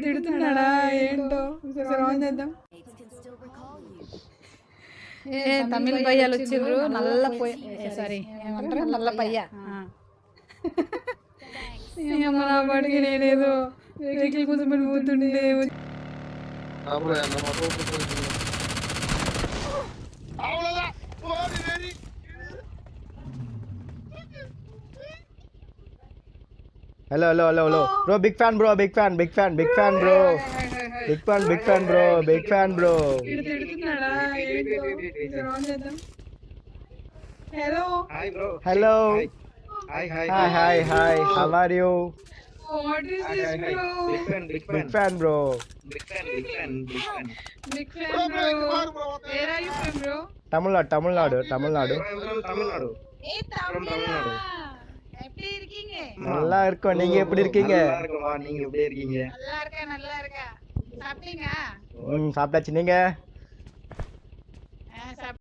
తిడుతున్నాడా ఏంటో ఆన్ చేద్దాం. తమిళ పయ్యాలు వచ్చిర్రు. నల్ల సారీ ఏమంటారు నల్ల పయ్య. నా పాటికి నేనేదో వెహికల్ కోసం పోతుండే. Hello hello hello hello bro, big fan bro, big fan big fan big fan bro, big fan big fan bro, big fan bro. Hello hello hi hi hi, how are you? What is this bro? Big fan bro, big fan bro. Where are you from bro? Tamil Nadu Tamil Nadu Tamil Nadu. ஏ தமிழா எப்படி இருக்கீங்க? நல்லா இருக்கோம், நீங்க எப்படி இருக்கீங்க? நீங்க எப்படி இருக்கீங்க? நல்லா இருக்கேன் நல்லா இருக்கேன். சாப்பிட்டீங்க? சாப்பிட்டாச்சு, நீங்க?